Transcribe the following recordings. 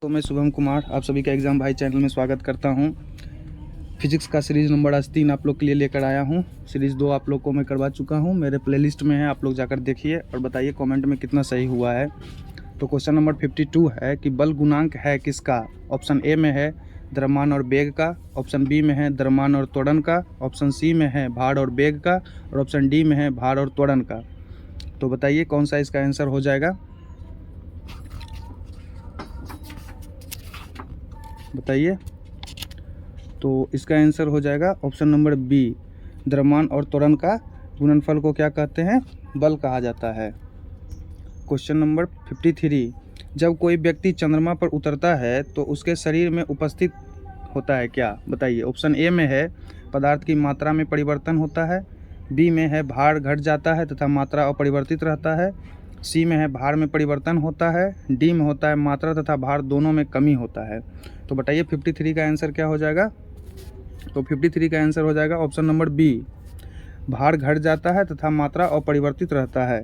तो मैं शुभम कुमार आप सभी का एग्ज़ाम भाई चैनल में स्वागत करता हूं। फिजिक्स का सीरीज़ नंबर 3 आप लोग के लिए लेकर आया हूं। सीरीज़ 2 आप लोग को मैं करवा चुका हूं, मेरे प्लेलिस्ट में है, आप लोग जाकर देखिए और बताइए कमेंट में कितना सही हुआ है। तो क्वेश्चन नंबर 52 है कि बल गुणांक है किसका। ऑप्शन ए में है द्रव्यमान और वेग का, ऑप्शन बी में है द्रव्यमान और त्वरण का, ऑप्शन सी में है भार और वेग का और ऑप्शन डी में है भार और त्वरण का। तो बताइए कौन सा इसका आंसर हो जाएगा, बताइए। तो इसका आंसर हो जाएगा ऑप्शन नंबर बी, द्रव्यमान और त्वरण का गुणनफल को क्या कहते हैं, बल कहा जाता है। क्वेश्चन नंबर 53, जब कोई व्यक्ति चंद्रमा पर उतरता है तो उसके शरीर में उपस्थित होता है क्या, बताइए। ऑप्शन ए में है पदार्थ की मात्रा में परिवर्तन होता है, बी में है भार घट जाता है तथा मात्रा अपरिवर्तित रहता है, सी में है भार में परिवर्तन होता है, डी में होता है मात्रा तथा भार दोनों में कमी होता है। तो बताइए 53 का आंसर क्या हो जाएगा। तो 53 का आंसर हो जाएगा ऑप्शन नंबर बी, भार घट जाता है तथा मात्रा अपरिवर्तित रहता है।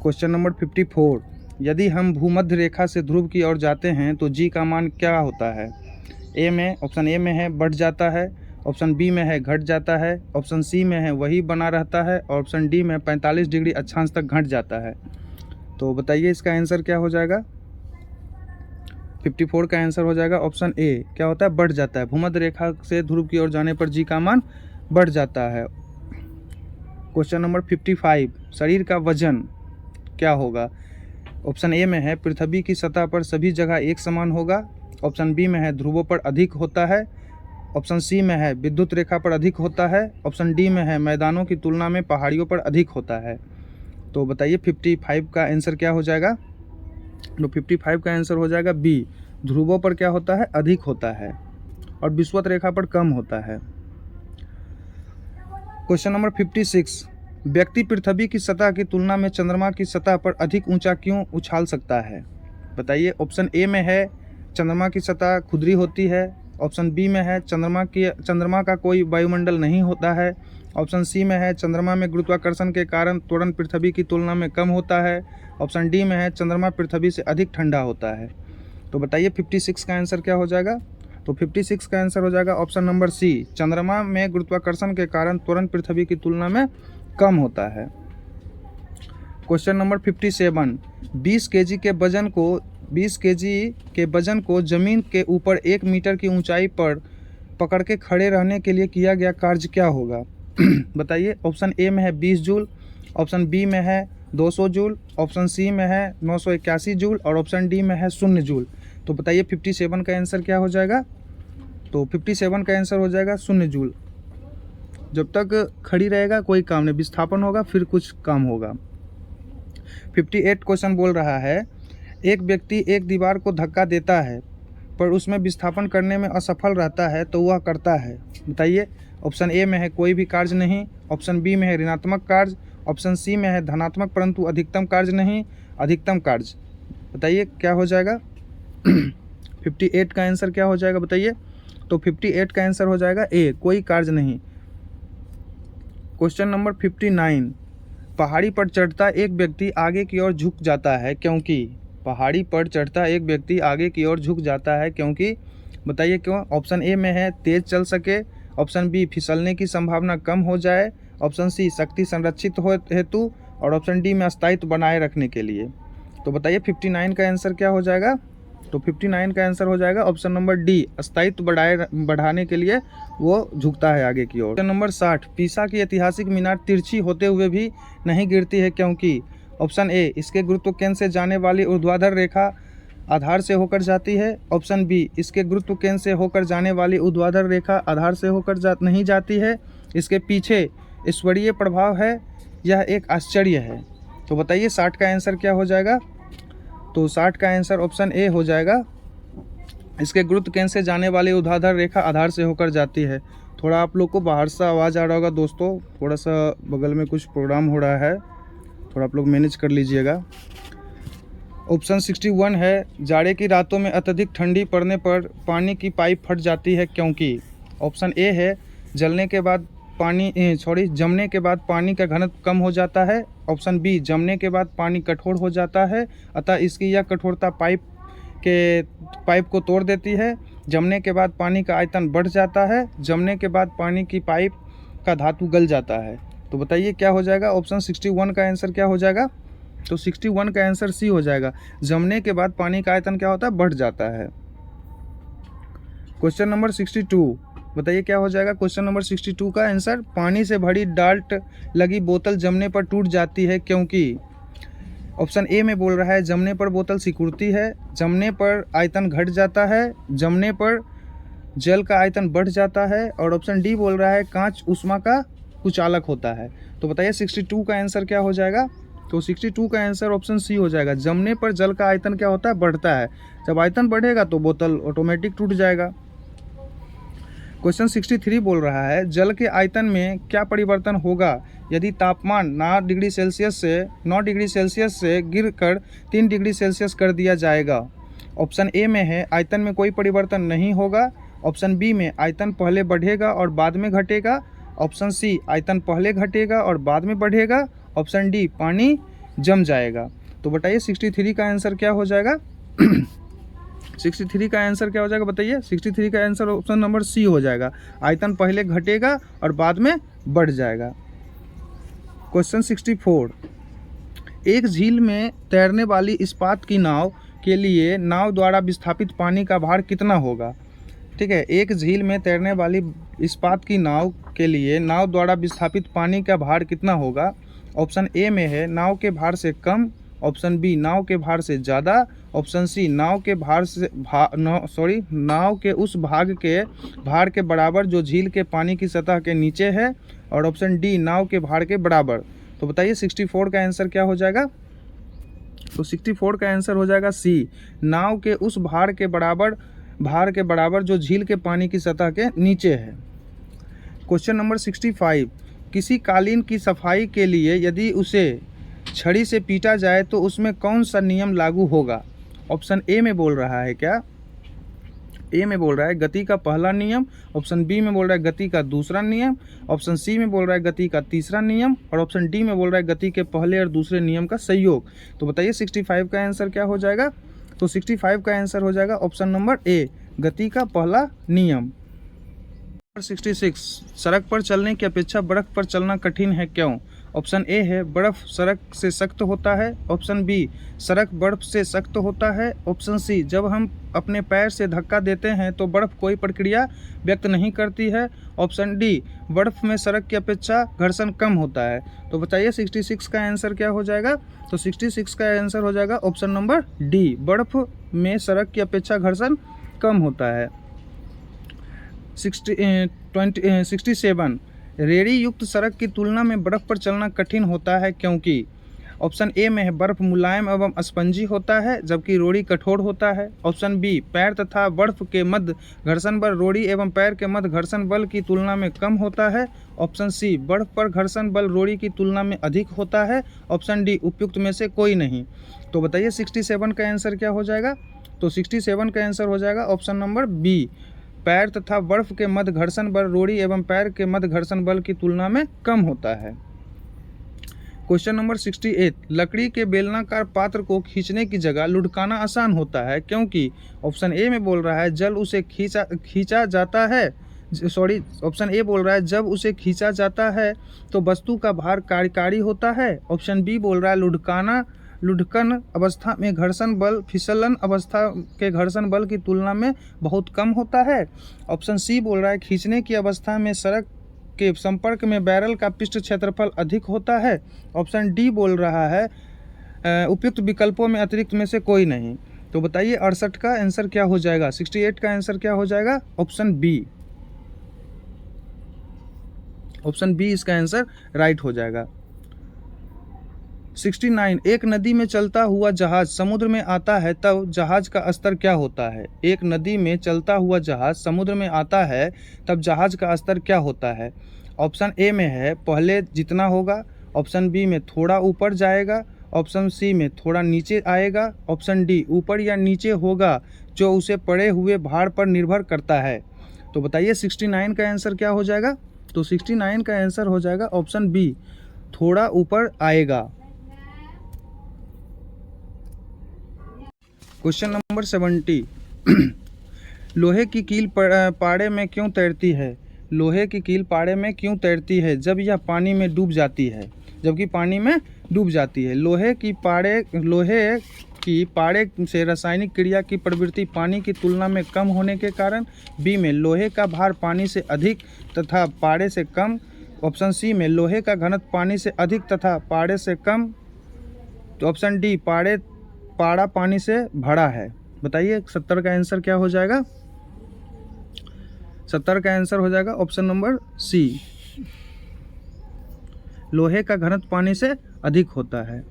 क्वेश्चन नंबर 54, यदि हम भूमध्य रेखा से ध्रुव की ओर जाते हैं तो जी का मान क्या होता है। ऑप्शन ए में है बढ़ जाता है, ऑप्शन बी में है घट जाता है, ऑप्शन सी में है वही बना रहता है और ऑप्शन डी में 45 डिग्री अक्षांश तक घट जाता है। तो बताइए इसका आंसर क्या हो जाएगा। 54 का आंसर हो जाएगा ऑप्शन ए, क्या होता है, बढ़ जाता है। भूमध्य रेखा से ध्रुव की ओर जाने पर जी का मान बढ़ जाता है। क्वेश्चन नंबर 55, शरीर का वजन क्या होगा। ऑप्शन ए में है पृथ्वी की सतह पर सभी जगह एक समान होगा, ऑप्शन बी में है ध्रुवों पर अधिक होता है, ऑप्शन सी में है विद्युत रेखा पर अधिक होता है, ऑप्शन डी में है मैदानों की तुलना में पहाड़ियों पर अधिक होता है। तो बताइए 55 का आंसर क्या हो जाएगा। तो 55 का आंसर हो जाएगा बी, ध्रुवों पर क्या होता है, अधिक होता है और विषुवत रेखा पर कम होता है। क्वेश्चन नंबर 56, व्यक्ति पृथ्वी की सतह की तुलना में चंद्रमा की सतह पर अधिक ऊंचा क्यों उछाल सकता है, बताइए। ऑप्शन ए में है चंद्रमा की सतह खुरदरी होती है, ऑप्शन बी में है चंद्रमा का कोई वायुमंडल नहीं होता है, ऑप्शन सी में है चंद्रमा में गुरुत्वाकर्षण के कारण त्वरण पृथ्वी की तुलना में कम होता है, ऑप्शन डी में है चंद्रमा पृथ्वी से अधिक ठंडा होता है। तो बताइए 56 का आंसर क्या हो जाएगा। तो 56 का आंसर हो जाएगा ऑप्शन नंबर सी, चंद्रमा में गुरुत्वाकर्षण के कारण त्वरण पृथ्वी की तुलना में कम होता है। क्वेश्चन नंबर 57, 20 केजी के वजन को जमीन के ऊपर 1 मीटर की ऊंचाई पर पकड़ के खड़े रहने के लिए किया गया कार्य क्या होगा बताइए। ऑप्शन ए में है 20 जूल, ऑप्शन बी में है 200 जूल, ऑप्शन सी में है 981 जूल और ऑप्शन डी में है 0 जूल। तो बताइए 57 का आंसर क्या हो जाएगा। तो 57 का आंसर हो जाएगा 0 जूल। जब तक खड़ी रहेगा कोई काम नहीं, विस्थापन होगा फिर कुछ काम होगा। 58 क्वेश्चन बोल रहा है, एक व्यक्ति एक दीवार को धक्का देता है पर उसमें विस्थापन करने में असफल रहता है तो वह करता है, बताइए। ऑप्शन ए में है कोई भी कार्य नहीं, ऑप्शन बी में है ऋणात्मक कार्य, ऑप्शन सी में है धनात्मक परंतु अधिकतम कार्य नहीं, अधिकतम कार्य। बताइए क्या हो जाएगा 58 का आंसर क्या हो जाएगा, बताइए। तो 58 का आंसर हो जाएगा ए, कोई कार्य नहीं। क्वेश्चन नंबर 59, पहाड़ी पर चढ़ता एक व्यक्ति आगे की ओर झुक जाता है क्योंकि, पहाड़ी पर चढ़ता एक व्यक्ति आगे की ओर झुक जाता है क्योंकि, बताइए क्यों। ऑप्शन ए में है तेज चल सके, ऑप्शन बी फिसलने की संभावना कम हो जाए, ऑप्शन सी शक्ति संरक्षित हो हेतु और ऑप्शन डी में स्थायित्व बनाए रखने के लिए। तो बताइए 59 का आंसर क्या हो जाएगा। तो 59 का आंसर हो जाएगा ऑप्शन नंबर डी, स्थायित्व बढ़ाने के लिए वो झुकता है आगे की ओर। क्वेश्चन नंबर 60, पीसा की ऐतिहासिक मीनार तिरछी होते हुए भी नहीं गिरती है क्योंकि। ऑप्शन ए, इसके गुरुत्व केंद्र से जाने वाली ऊर्ध्वाधर रेखा आधार से होकर जाती है, ऑप्शन बी, इसके गुरुत्व केंद्र से होकर जाने वाली ऊर्ध्वाधर रेखा आधार से होकर नहीं जाती है, इसके पीछे ईश्वरीय प्रभाव है, यह एक आश्चर्य है। तो बताइए 60 का आंसर क्या हो जाएगा। तो 60 का आंसर ऑप्शन ए हो जाएगा, इसके गुरुत्व केंद्र से जाने वाली ऊर्ध्वाधर रेखा आधार से होकर जाती है। थोड़ा आप लोग को बाहर से आवाज़ आ रहा होगा दोस्तों, थोड़ा सा बगल में कुछ प्रोग्राम हो रहा है, थोड़ा आप लोग मैनेज कर लीजिएगा। ऑप्शन 61 है, जाड़े की रातों में अत्यधिक ठंडी पड़ने पर पानी की पाइप फट जाती है क्योंकि। ऑप्शन ए है, जमने के बाद पानी का घनत्व कम हो जाता है, ऑप्शन बी, जमने के बाद पानी कठोर हो जाता है अतः इसकी यह कठोरता पाइप के पाइप को तोड़ देती है। जमने के बाद पानी का आयतन बढ़ जाता है। जमने के बाद पानी की पाइप का धातु गल जाता है। तो बताइए क्या हो जाएगा? ऑप्शन 61 का आंसर क्या हो जाएगा? तो 61 का आंसर सी हो जाएगा। जमने के बाद पानी का आयतन क्या होता है? बढ़ जाता है। क्वेश्चन नंबर 62 बताइए क्या हो जाएगा? क्वेश्चन नंबर 62 का आंसर, पानी से भरी डाल्ट लगी बोतल जमने पर टूट जाती है क्योंकि। ऑप्शन ए में बोल रहा है जमने पर बोतल सिकुड़ती है, जमने पर आयतन घट जाता है, जमने पर जल का आयतन बढ़ जाता है, और ऑप्शन डी बोल रहा है कांच ऊष्मा का कुचालक होता है। तो बताइए 62 का आंसर क्या हो जाएगा? तो 62 का आंसर ऑप्शन सी हो जाएगा। जमने पर जल का आयतन क्या होता है? बढ़ता है। जब आयतन बढ़ेगा तो बोतल ऑटोमेटिक टूट जाएगा। क्वेश्चन 63 बोल रहा है जल के आयतन में क्या परिवर्तन होगा यदि तापमान 9 डिग्री सेल्सियस से गिरकर 3 डिग्री सेल्सियस कर दिया जाएगा। ऑप्शन ए में है आयतन में कोई परिवर्तन नहीं होगा। ऑप्शन बी में आयतन पहले बढ़ेगा और बाद में घटेगा। ऑप्शन सी आयतन पहले घटेगा और बाद में बढ़ेगा। ऑप्शन डी पानी जम जाएगा। तो बताइए 63 का आंसर क्या हो जाएगा? 63 का आंसर क्या हो जाएगा बताइए? 63 का आंसर ऑप्शन नंबर सी हो जाएगा। आयतन पहले घटेगा और बाद में बढ़ जाएगा। क्वेश्चन 64, एक झील में तैरने वाली इस्पात की नाव के लिए नाव द्वारा विस्थापित पानी का भार कितना होगा? ठीक है, एक झील में तैरने वाली इस्पात की नाव के लिए नाव द्वारा विस्थापित पानी का भार कितना होगा? ऑप्शन ए में है नाव के भार से कम। ऑप्शन बी नाव के भार से ज़्यादा। ऑप्शन सी नाव के नाव के उस भाग के भार के बराबर जो झील के पानी की सतह के नीचे है। और ऑप्शन डी नाव के भार के बराबर। तो बताइए 64 का आंसर क्या हो जाएगा? तो 64 का आंसर हो जाएगा सी, नाव के उस भार के बराबर जो झील के पानी की सतह के नीचे है। क्वेश्चन नंबर 65, किसी कालीन की सफाई के लिए यदि उसे छड़ी से पीटा जाए तो उसमें कौन सा नियम लागू होगा? ऑप्शन ए में बोल रहा है क्या? ए में बोल रहा है गति का पहला नियम। ऑप्शन बी में बोल रहा है गति का दूसरा नियम। ऑप्शन सी में बोल रहा है गति का तीसरा नियम। और ऑप्शन डी में बोल रहा है गति के पहले और दूसरे नियम का संयोग। तो बताइए 65 का आंसर क्या हो जाएगा? तो 65 का आंसर हो जाएगा ऑप्शन नंबर ए, गति का पहला नियम। 66, सड़क पर चलने की अपेक्षा बर्फ पर चलना कठिन है क्यों? ऑप्शन ए है बर्फ सड़क से सख्त होता है। ऑप्शन बी सड़क बर्फ से सख्त होता है। ऑप्शन सी जब हम अपने पैर से धक्का देते हैं तो बर्फ कोई प्रक्रिया व्यक्त नहीं करती है। ऑप्शन डी बर्फ में सड़क की अपेक्षा घर्षण कम होता है। तो बताइए 66 का आंसर क्या हो जाएगा? तो 66 का आंसर हो जाएगा ऑप्शन नंबर डी, बर्फ में सड़क की अपेक्षा घर्षण कम होता है। 67, रेड़ी युक्त सड़क की तुलना में बर्फ पर चलना कठिन होता है क्योंकि। ऑप्शन ए में है बर्फ मुलायम एवं स्पंजी होता है जबकि रोड़ी कठोर होता है। ऑप्शन बी पैर तथा बर्फ के मध्य घर्षण बल रोड़ी एवं पैर के मध्य घर्षण बल की तुलना में कम होता है। ऑप्शन सी बर्फ पर घर्षण बल रोड़ी की तुलना में अधिक होता है। ऑप्शन डी उपयुक्त में से कोई नहीं। तो बताइए 67 का आंसर क्या हो जाएगा? तो 67 का आंसर हो जाएगा ऑप्शन नंबर बी, पैर तथा बर्फ के मध्य घर्षण बल रोड़ी एवं पैर के मध्य घर्षण बल की तुलना में कम होता है। क्वेश्चन नंबर 68, लकड़ी के बेलनाकार पात्र को खींचने की जगह लुढ़काना आसान होता है क्योंकि। ऑप्शन ए में बोल रहा है जल उसे खींचा जाता है ऑप्शन ए बोल रहा है जब उसे खींचा जाता है तो वस्तु का भार कार्यकारी होता है। ऑप्शन बी बोल रहा है लुढ़कन अवस्था में घर्षण बल फिसलन अवस्था के घर्षण बल की तुलना में बहुत कम होता है। ऑप्शन सी बोल रहा है खींचने की अवस्था में सड़क के संपर्क में बैरल का पृष्ठ क्षेत्रफल अधिक होता है। ऑप्शन डी बोल रहा है उपयुक्त विकल्पों में अतिरिक्त में से कोई नहीं। तो बताइए 68 का आंसर क्या हो जाएगा? 68 का आंसर क्या हो जाएगा? ऑप्शन बी, ऑप्शन बी इसका आंसर राइट हो जाएगा। 69, एक नदी में चलता हुआ जहाज समुद्र में आता है तब जहाज का स्तर क्या होता है? एक नदी में चलता हुआ जहाज समुद्र में आता है तब जहाज का स्तर क्या होता है? ऑप्शन ए में है पहले जितना होगा। ऑप्शन बी में थोड़ा ऊपर जाएगा। ऑप्शन सी में थोड़ा नीचे आएगा। ऑप्शन डी ऊपर या नीचे होगा जो उसे पड़े हुए भार पर निर्भर करता है। तो बताइए 69 का आंसर क्या हो जाएगा? तो 69 का आंसर हो जाएगा ऑप्शन बी, थोड़ा ऊपर आएगा। क्वेश्चन नंबर 70 लोहे की कील पाड़े में क्यों तैरती है? लोहे की कील पाड़े में क्यों तैरती है? जब यह पानी में डूब जाती है, जबकि पानी में डूब जाती है। लोहे की पाड़े से रासायनिक क्रिया की प्रवृत्ति पानी की तुलना में कम होने के कारण। बी में लोहे का भार पानी से अधिक तथा पाड़े से कम। ऑप्शन सी में लोहे का घनत्व पानी से अधिक तथा पाड़े से कम। तो ऑप्शन डी पाड़ा पानी से भरा है। बताइए 70 का आंसर क्या हो जाएगा? 70 का आंसर हो जाएगा ऑप्शन नंबर सी, लोहे का घनत्व पानी से अधिक होता है।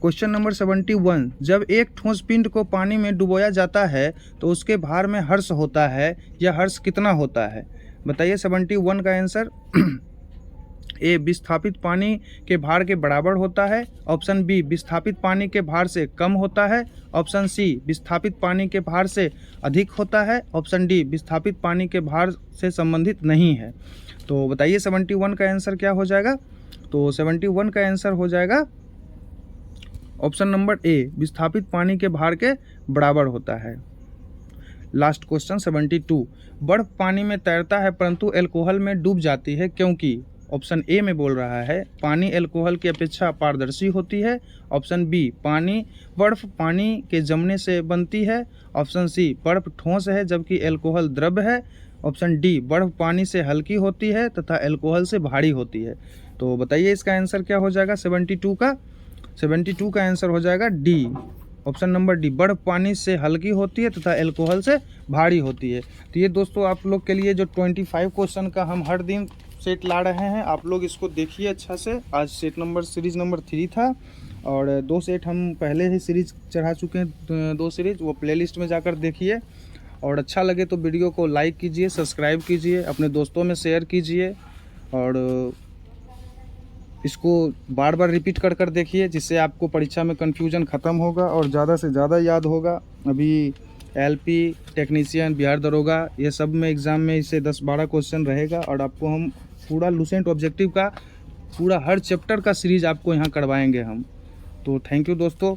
क्वेश्चन नंबर 71 जब एक ठोस पिंड को पानी में डुबोया जाता है तो उसके भार में हर्ष होता है, यह हर्ष कितना होता है? बताइए 71 का आंसर। ए विस्थापित पानी के भार के बराबर होता है। ऑप्शन बी विस्थापित पानी के भार से कम होता है। ऑप्शन सी विस्थापित पानी के भार से अधिक होता है। ऑप्शन डी विस्थापित पानी के भार से संबंधित नहीं है। तो बताइए 71 का आंसर क्या हो जाएगा? तो 71 का आंसर हो जाएगा ऑप्शन नंबर ए, विस्थापित पानी के भार के बराबर होता है। लास्ट क्वेश्चन 72 बर्फ पानी में तैरता है परंतु अल्कोहल में डूब जाती है क्योंकि? ऑप्शन ए में बोल रहा है पानी अल्कोहल की अपेक्षा पारदर्शी होती है। ऑप्शन बी बर्फ पानी के जमने से बनती है। ऑप्शन सी बर्फ ठोस है जबकि अल्कोहल द्रव है। ऑप्शन डी बर्फ पानी से हल्की होती है तथा अल्कोहल से भारी होती है। तो बताइए इसका आंसर क्या हो जाएगा 72 का? 72 का आंसर हो जाएगा डी, ऑप्शन नंबर डी, बर्फ पानी से हल्की होती है तथा अल्कोहल से भारी होती है। तो ये दोस्तों आप लोग के लिए जो 25 क्वेश्चन का हम हर दिन सेट ला रहे हैं, आप लोग इसको देखिए अच्छा से। आज सीरीज नंबर 3 था और 2 सेट हम पहले ही सीरीज चढ़ा चुके हैं, 2 सीरीज, वो प्लेलिस्ट में जाकर देखिए। और अच्छा लगे तो वीडियो को लाइक कीजिए, सब्सक्राइब कीजिए, अपने दोस्तों में शेयर कीजिए और इसको बार बार रिपीट कर देखिए, जिससे आपको परीक्षा में कन्फ्यूजन ख़त्म होगा और ज़्यादा से ज़्यादा याद होगा। अभी एलपी, टेक्नीशियन, बिहार दरोगा, ये सब में एग्ज़ाम में इससे 10-12 क्वेश्चन रहेगा और आपको हम पूरा लूसेंट ऑब्जेक्टिव का पूरा हर चैप्टर का सीरीज़ आपको यहाँ करवाएंगे हम। तो थैंक यू दोस्तों।